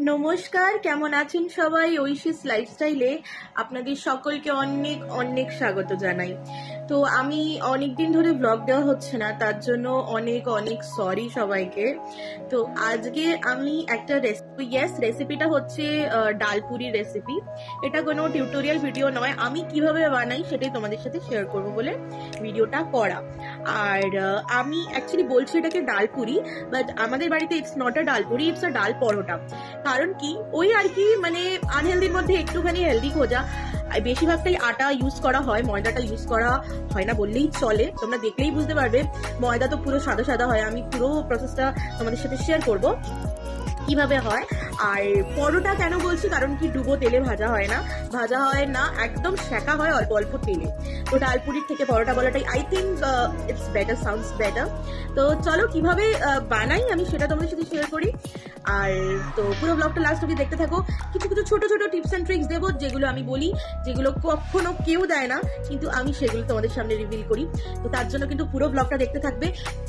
নমস্কার, কেমন আছেন সবাই? ঐশীস লাইফস্টাইলে আপনাদের সকলকে অনেক অনেক স্বাগত জানাই। তো আমি অনেকদিন ধরে ব্লগ দেওয়া হচ্ছে না, তার জন্য অনেক অনেক সরি সবাইকে। তো আজকে আমি একটা রেসিপিটা হচ্ছে ডালপুরি রেসিপি। এটা কোনো টিউটোরিয়াল ভিডিও নয়, আমি কিভাবে বানাই সেটাই তোমাদের সাথে শেয়ার করব বলে ভিডিওটা করা। আর আমি অ্যাকচুয়ালি বলছি এটাকে ডালপুরি, বাট আমাদের বাড়িতে it's not a dal puri, it's a ডাল পরোটা। কারণ কি, ওই আর কি, মানে আনহেলদির মধ্যে একটুখানি হেলদি খোঁজা। বেশিরভাগটাই আটা ইউজ করা হয়, ময়দাটা ইউজ করা হয় না বললেই চলে। তোমরা দেখলেই বুঝতে পারবে, ময়দা তো পুরো সাদা সাদা হয়। আমি পুরো প্রসেসটা তোমাদের সাথে শেয়ার করব কিভাবে হয়। আর পরোটা কেন বলছি, কারণ কি ডুবো তেলে ভাজা হয় না, একদম সেকা হয় অল্প অল্প তেলে। তো ডালপুরির থেকে পরোটা বলাটাই I think it's better, sounds better. তো চলো কিভাবে বানাই আমি সেটা তোমাদের সাথে শেয়ার করি। আর তো পুরো ব্লগটা লাস্ট অবধি দেখতে থাকো। কিছু কিছু ছোট ছোট টিপস অ্যান্ড ট্রিক্স দেবো, যেগুলো আমি বলি, যেগুলো কখনো কেউ দেয় না, কিন্তু আমি সেগুলো তোমাদের সামনে রিভিল করি। তো তার জন্য কিন্তু পুরো ব্লগটা দেখতে থাকবে।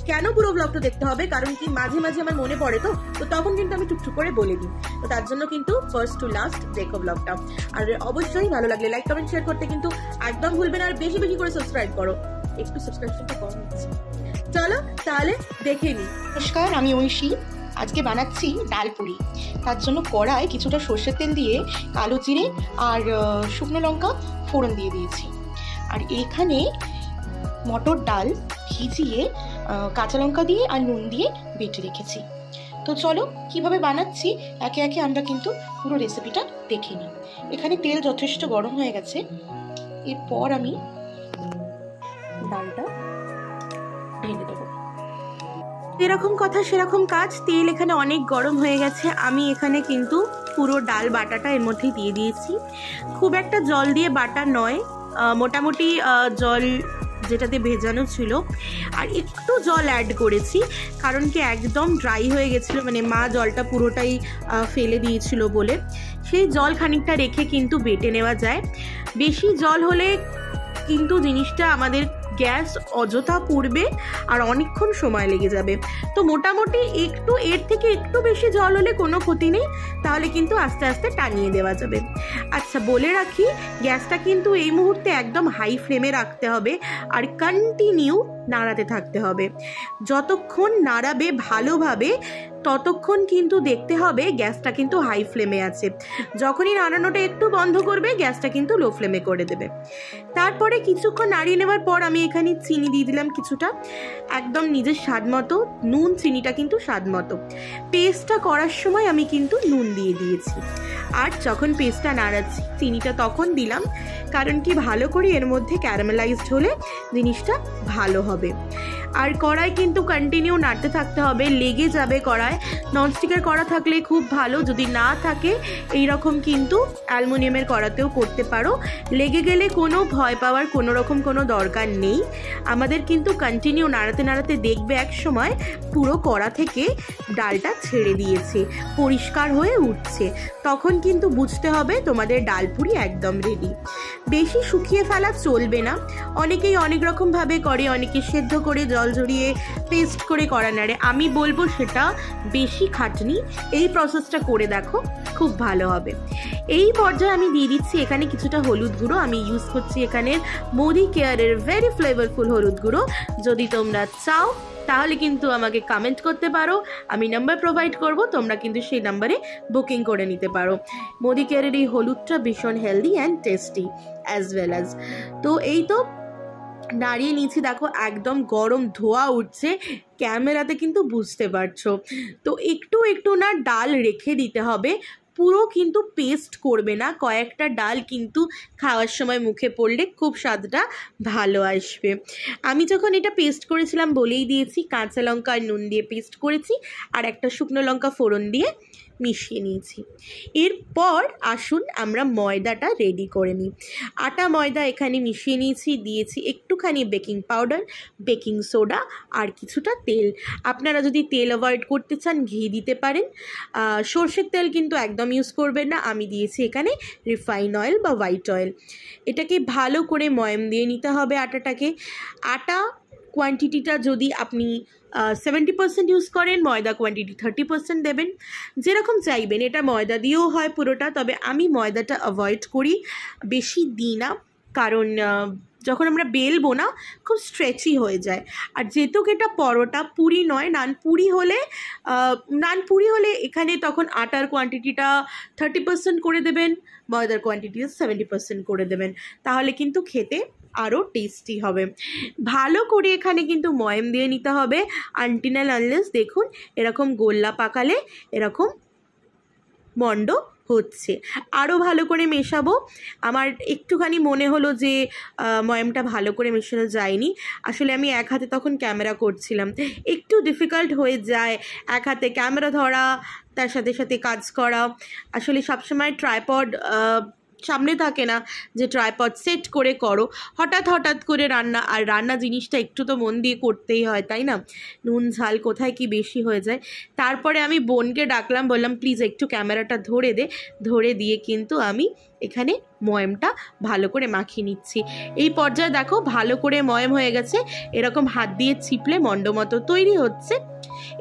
কেন পুরো ব্লগটা দেখতে হবে, কারণ কি মাঝে মাঝে আমার মনে পড়ে, তো তখন কিন্তু আমি টুকটুক করে বলে দিই। তো তার জন্য কিন্তু ফার্স্ট টু লাস্ট দেখো ব্লগটা। আর অবশ্যই ভালো লাগলে লাইক কমেন্ট শেয়ার করতে কিন্তু একদম ভুলবে না। আর বেশি বেশি করে সাবস্ক্রাইব করো, একটু সাবস্ক্রিপশনটা কম হচ্ছে। চলো তাহলে দেখে নিই। নমস্কার, আমি ঐশী। আজকে বানাচ্ছি ডালপুরি। তার জন্য কড়ায় কিছুটা সর্ষের তেল দিয়ে কালো জিরে আর শুকনো লঙ্কা ফোড়ন দিয়ে দিয়েছি। আর এখানে মটর ডাল ভিজিয়ে কাঁচা লঙ্কা দিয়ে আর নুন দিয়ে বেটে রেখেছি। তো চলো কিভাবে বানাচ্ছি একে একে আমরা কিন্তু পুরো রেসিপিটা দেখে নিই। এখানে তেল যথেষ্ট গরম হয়ে গেছে। এরপর আমি ডালটা ঢেলে দেবো। যেরকম কথা সেরকম কাজ। তেল এখানে অনেক গরম হয়ে গেছে। আমি এখানে কিন্তু পুরো ডাল বাটাটা এর মধ্যেই দিয়ে দিয়েছি। খুব একটা জল দিয়ে বাটা নয়, মোটামুটি জল যেটাতে ভেজানো ছিল আর একটু জল অ্যাড করেছি, কারণ কি একদম ড্রাই হয়ে গেছিলো, মানে মা জলটা পুরোটাই ফেলে দিয়েছিল বলে। সেই জল খানিকটা রেখে কিন্তু বেটে নেওয়া যায়। বেশি জল হলে কিন্তু জিনিসটা আমাদের গ্যাস অযথা পুড়বে আর অনেকক্ষণ সময় লেগে যাবে। তো মোটামুটি একটু এর থেকে একটু বেশি জল হলে কোনো ক্ষতি নেই, তাহলে কিন্তু আস্তে আস্তে টানিয়ে দেওয়া যাবে। আচ্ছা বলে রাখি, গ্যাসটা কিন্তু এই মুহূর্তে একদম হাই ফ্লেমে রাখতে হবে আর কন্টিনিউ নাড়াতে থাকতে হবে। যতক্ষণ নাড়াবে ভালোভাবে ততক্ষণ কিন্তু দেখতে হবে গ্যাসটা কিন্তু হাই ফ্লেমে আছে। যখনই নাড়ানোটা একটু বন্ধ করবে, গ্যাসটা কিন্তু লো ফ্লেমে করে দেবে। তারপরে কিছুক্ষণ নাড়িয়ে নেওয়ার পর আমি এখানে চিনি দিয়ে দিলাম কিছুটা, একদম নিজের স্বাদ মতো। নুন চিনিটা কিন্তু স্বাদ মতো। পেস্টটা করার সময় আমি কিন্তু নুন দিয়ে দিয়েছি। আর যখন পেস্টটা নাড়াচ্ছি চিনিটা তখন দিলাম, কারণ কি ভালো করে এর মধ্যে ক্যারামেলাইজড হলে জিনিসটা ভালো হবে। আর কড়াই কিন্তু কন্টিনিউ নাড়তে থাকতে হবে, লেগে যাবে কড়াই। ননস্টিকের কড়া থাকলে খুব ভালো, যদি না থাকে এই রকম কিন্তু অ্যালুমিনিয়ামের কড়াতেও করতে পারো। লেগে গেলে কোনো ভয় পাওয়ার কোনো রকম কোনো দরকার নেই। আমাদের কিন্তু কন্টিনিউ নাড়াতে নাড়াতে দেখবে এক সময় পুরো কড়া থেকে ডালটা ছেড়ে দিয়েছে, পরিষ্কার হয়ে উঠছে। তখন কিন্তু বুঝতে হবে তোমাদের ডালপুরি একদম রেডি। বেশি শুকিয়ে ফেলা চলবে না। অনেকেই অনেক রকমভাবে করে, অনেকে সেদ্ধ করে জল ঝরিয়ে পেস্ট করে করা নাড়ে। আমি বলবো সেটা বেশি খাটনি, এই প্রসেসটা করে দেখো, খুব ভালো হবে। এই পর্যায়ে আমি দিয়ে দিচ্ছি এখানে কিছুটা হলুদ গুঁড়ো। আমি ইউজ করছি এখানে মোদি কেয়ারের ভেরি ফ্লেভারফুল হলুদ গুঁড়ো। যদি তোমরা চাও তাহলে কিন্তু আমাকে কমেন্ট করতে পারো, আমি নাম্বার প্রোভাইড করব, তোমরা কিন্তু সেই নাম্বারে বুকিং করে নিতে পারো। মোদি কেয়ারের এই হলুদটা ভীষণ healthy and tasty as well as. তো এই তো নাড়িয়ে নিয়েছি, দেখো একদম গরম ধোয়া উঠছে, ক্যামেরাতে কিন্তু বুঝতে পারছো। তো একটু একটু না ডাল রেখে দিতে হবে, পুরো কিন্তু পেস্ট করবে না। কয়েকটা ডাল কিন্তু খাওয়ার সময় মুখে পড়লে খুব স্বাদটা ভালো আসবে। আমি যখন এটা পেস্ট করেছিলাম বলেই দিয়েছি, কাঁচা লঙ্কা আর নুন দিয়ে পেস্ট করেছি আর একটা শুকনো লঙ্কা ফোড়ন দিয়ে মিশিয়ে নিয়েছি। এরপর আসুন আমরা ময়দাটা রেডি করে নিই। আটা ময়দা এখানে মিশিয়ে নিয়েছি, দিয়েছি একটুখানি বেকিং পাউডার, বেকিং সোডা আর কিছুটা তেল। আপনারা যদি তেল অ্যাভয়েড করতে চান ঘি দিতে পারেন। সর্ষের তেল কিন্তু একদম ইউজ করবেন না। আমি দিয়েছি এখানে রিফাইন অয়েল বা হোয়াইট অয়েল। এটাকে ভালো করে ময়াম দিয়ে নিতে হবে আটাটাকে। আটা কোয়ান্টিটিটা যদি আপনি 70% ইউজ করেন, ময়দা কোয়ান্টিটি 30% দেবেন, যেরকম চাইবেন। এটা ময়দা দিয়েও হয় পুরোটা, তবে আমি ময়দাটা অ্যাভয়েড করি, বেশি দিই না, কারণ যখন আমরা বেলবো না খুব স্ট্রেচি হয়ে যায়। আর যেহেতু এটা পরোটা, পুরি নয়, নান পুরি হলে এখানে তখন আটার কোয়ান্টিটিটা 30% করে দেবেন, ময়দার কোয়ান্টিটিটা 70% করে দেবেন, তাহলে কিন্তু খেতে আরও টেস্টি হবে। ভালো করে এখানে কিন্তু ময়াম দিয়ে নিতে হবে আনটিল অ্যান্ড আনলেস দেখুন এরকম গোল্লা পাকালে এরকম মন্ড হচ্ছে। আরও ভালো করে মেশাবো। আমার একটুখানি মনে হলো যে ময়ামটা ভালো করে মেশানো যায়নি, আসলে আমি এক হাতে তখন ক্যামেরা করছিলাম, একটু ডিফিকাল্ট হয়ে যায় এক হাতে ক্যামেরা ধরা, তার সাথে সাথে কাজ করা। আসলে সবসময় ট্রাইপড সামনে থাকে না যে ট্রাইপড সেট করে করো, হঠাৎ করে রান্না, আর রান্না জিনিসটা একটু তো মন দিয়ে করতেই হয়, তাই না? নুন ঝাল কোথায় কি বেশি হয়ে যায়। তারপরে আমি বোনকে ডাকলাম, বললাম প্লিজ একটু ক্যামেরাটা ধরে দিয়ে কিন্তু আমি এখানে ময়ামটা ভালো করে মাখিয়ে নিচ্ছি। এই পর্যায়ে দেখো ভালো করে ময়াম হয়ে গেছে, এরকম হাত দিয়ে চিপলে মন্ড মতো তৈরি হচ্ছে।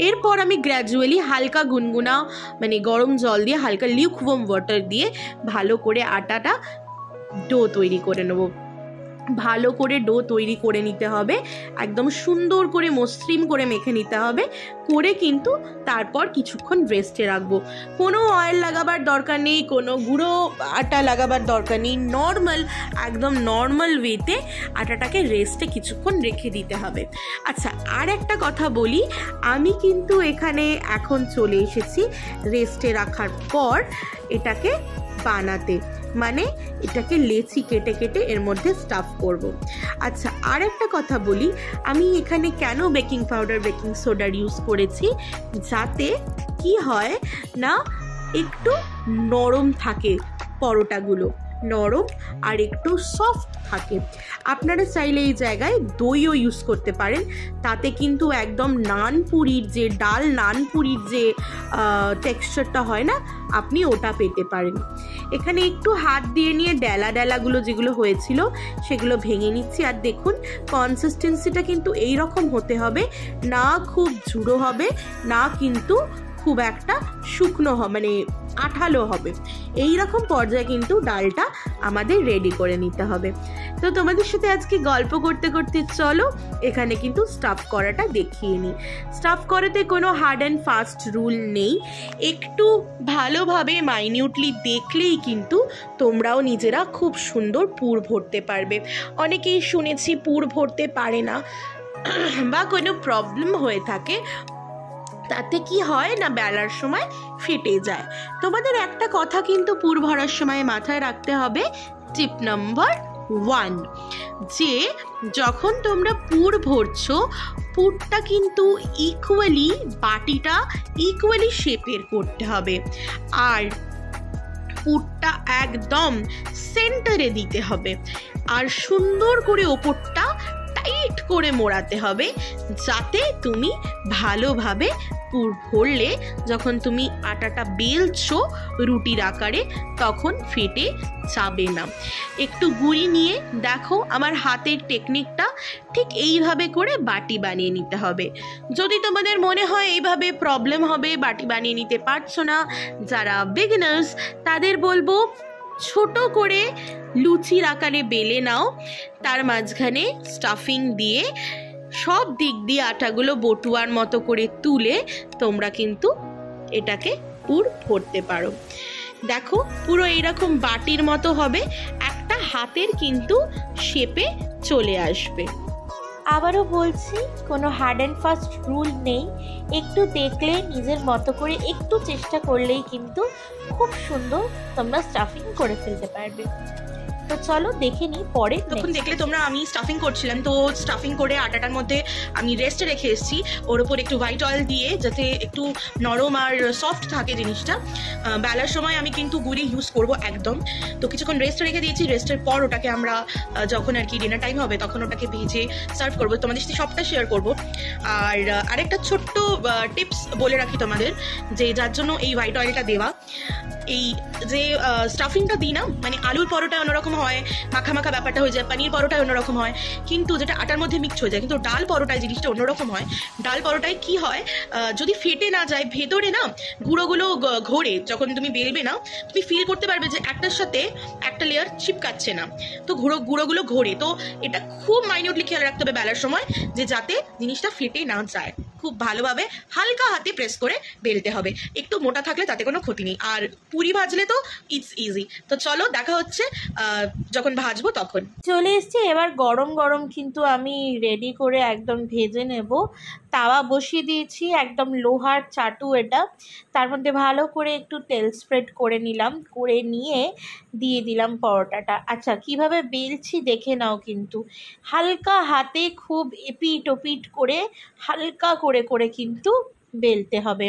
এরপর আমি গ্র্যাজুয়ালি হালকা গুনগুনা মানে গরম জল দিয়ে, হালকা লিউকওয়ার্ম ওয়াটার দিয়ে ভালো করে আটাটা ডো তৈরি করে নেব। ভালো করে ডো তৈরি করে নিতে হবে, একদম সুন্দর করে মসৃণ করে মেখে নিতে হবে, করে কিন্তু তারপর কিছুক্ষণ রেস্টে রাখবো। কোনো অয়েল লাগাবার দরকার নেই, কোনো গুঁড়ো আটা লাগাবার দরকার নেই, একদম নর্মাল ওয়েতে আটাটাকে রেস্টে কিছুক্ষণ রেখে দিতে হবে। আচ্ছা, আর একটা কথা বলি, আমি কিন্তু এখানে এখন চলে এসেছি রেস্টে রাখার পর এটাকে বানাতে, মানে এটাকে লেচি কেটে এর মধ্যে স্টাফ করব। আচ্ছা, আর একটা কথা বলি, আমি এখানে কেন বেকিং পাউডার বেকিং সোডার ইউজ করেছি, যাতে কি হয় না একটু নরম থাকে পরোটাগুলো, নরম আর একটু সফট থাকে। আপনারা চাইলে এই জায়গায় দইও ইউজ করতে পারেন, তাতে কিন্তু একদম নানপুরির যে নানপুরির যে টেক্সচারটা হয় না, আপনি ওটা পেতে পারেন। এখানে একটু হাত দিয়ে নিয়ে ডেলাগুলো যেগুলো হয়েছিল সেগুলো ভেঙে নিচ্ছি। আর দেখুন কনসিস্টেন্সিটা কিন্তু এই রকম হতে হবে, না খুব ঝুড়ো হবে, না কিন্তু খুব একটা শুকনো মানে আঠালো হবে। এই রকম পর্যায়ে কিন্তু ডালটা আমাদের রেডি করে নিতে হবে। তো তোমাদের সাথে আজকে গল্প করতে করতে চলো এখানে কিন্তু স্টাফ করাটা দেখিয়ে নিই। স্টাফ করাতে কোনো হার্ড অ্যান্ড ফাস্ট রুল নেই, একটু ভালোভাবে মাইনিউটলি দেখলেই কিন্তু তোমরাও নিজেরা খুব সুন্দর পুর ভরতে পারবে। অনেকেই শুনেছি পুর ভরতে পারে না বা কোনো প্রবলেম হয়ে থাকে, তাতে কি হয় না বেলার সময় ফেটে যায়। তোমাদের একটা কথা কিন্তু পুর ভরার সময় মাথায় রাখতে হবে, টিপ নাম্বার 1, যে যখন তোমরা পুর ভরছো পুরটা কিন্তু বাটিটা ইকুয়ালি শেপের করতে হবে, আর পুরটা একদম সেন্টারে দিতে হবে, আর সুন্দর করে ওপরটা টাইট করে মোড়াতে হবে, যাতে তুমি ভালোভাবে পুর ভরলে যখন তুমি আটাটা বেলছো রুটির আকারে তখন ফেটে যাবে না। একটু গুঁড়ি নিয়ে দেখো আমার হাতের টেকনিকটা, ঠিক এইভাবে করে বাটি বানিয়ে নিতে হবে। যদি তোমাদের মনে হয় এইভাবে প্রবলেম হবে, বাটি বানিয়ে নিতে পারছো না, যারা বিগিনার্স তাদের বলবো ছোট করে লুচির আকারে বেলে নাও, তার মাঝখানে স্টাফিং দিয়ে সব দিক দিয়ে আটাগুলো বটুয়ার মতো করে তুলে তোমরা কিন্তু এটাকে পুর ভরতে পারো। দেখো পুরো এইরকম বাটির মতো হবে, একটা হাতের কিন্তু শেপে চলে আসবে। আবারও বলছি, কোনো হার্ড অ্যান্ড ফাস্ট রুল নেই, একটু দেখলে নিজের মতো করে একটু চেষ্টা করলেই কিন্তু খুব সুন্দর তোমরা স্টাফিং করে ফেলতে পারবে। তো চলো দেখে নিই পরে। তখন দেখলে তোমরা আমি স্টাফিং করছিলাম, তো স্টাফিং করে আটাটার মধ্যে আমি রেস্টে রেখে এসেছি, ওর ওপর একটু হোয়াইট অয়েল দিয়ে যাতে একটু নরম আর সফট থাকে জিনিসটা। বেলার সময় আমি কিন্তু গুঁড়ি ইউজ করব একদম। তো কিছুক্ষণ রেস্টে রেখে দিয়েছি, রেস্টের পর ওটাকে আমরা যখন আর কি ডিনার টাইম হবে তখন ওটাকে ভেজে সার্ভ করবো, তোমাদের সাথে সবটা শেয়ার করবো। আর আরেকটা ছোট্ট টিপস বলে রাখি তোমাদের, যে যার জন্য এই হোয়াইট অয়েলটা দেওয়া, এই যে স্টাফিংটা দিই না, মানে আলুর পরোটা অন্যরকম হয়, মাখা মাখা ব্যাপারটা হয়ে যায়, পানির পরোটায় অন্যরকম হয়, কিন্তু যেটা আটার মধ্যে মিক্স হয়ে যায়, কিন্তু ডাল পরোটায় জিনিসটা অন্যরকম হয়। ডাল পরোটায় কি হয়, যদি ফেটে না যায় ভেতরে না গুঁড়োগুলো ঘোরে, যখন তুমি বেলবে না তুমি ফিল করতে পারবে যে একটার সাথে একটা লেয়ার চিপকাচ্ছে না, তো গুঁড়োগুলো ঘোরে। তো এটা খুব মাইনিউটলি খেয়াল রাখতে হবে বেলার সময় যে যাতে জিনিসটা ফেটে না যায়। খুব ভালোভাবে হালকা হাতে প্রেস করে বেলতে হবে, একটু মোটা থাকলে তাতে কোনো ক্ষতি নেই। আর পুরি ভাজলে তো ইটস ইজি। তো চলো দেখা হচ্ছে যখন ভাজবো তখন। চলে এসছি, এবার গরম গরম কিন্তু আমি রেডি করে একদম ভেজে নেব। তাওয়া বসিয়ে দিয়েছি, একদম লোহার চাটু এটা, তার মধ্যে ভালো করে একটু তেল স্প্রেড করে নিলাম, করে নিয়ে দিয়ে দিলাম পরোটাটা। আচ্ছা, কিভাবে বেলছি দেখে নাও, কিন্তু হালকা হাতে খুব এপিট ওপিট করে হালকা করে করে কিন্তু বেলতে হবে,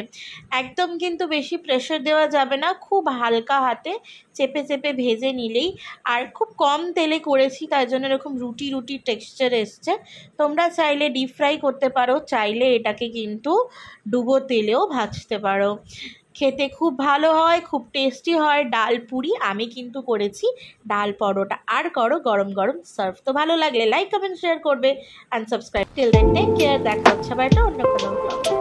একদম কিন্তু বেশি প্রেশার দেওয়া যাবে না, খুব হালকা হাতে চেপে চেপে ভেজে নিলেই। আর খুব কম তেলে করেছি তার জন্য এরকম রুটি রুটি টেক্সচার এসছে। তোমরা চাইলে ডিপ ফ্রাই করতে পারো, চাইলে এটাকে কিন্তু ডুবো তেলেও ভাজতে পারো, খেতে খুব ভালো হয়, খুব টেস্টি হয়। ডাল পুরি, আমি কিন্তু করেছি ডাল পরোটা। আর করো গরম গরম সার্ভ। তো ভালো লাগলে লাইক কমেন্ট শেয়ার করবে and subscribe. Till then take care, দেখা হচ্ছে আবার একটা অন্য কোনো ব্লগে।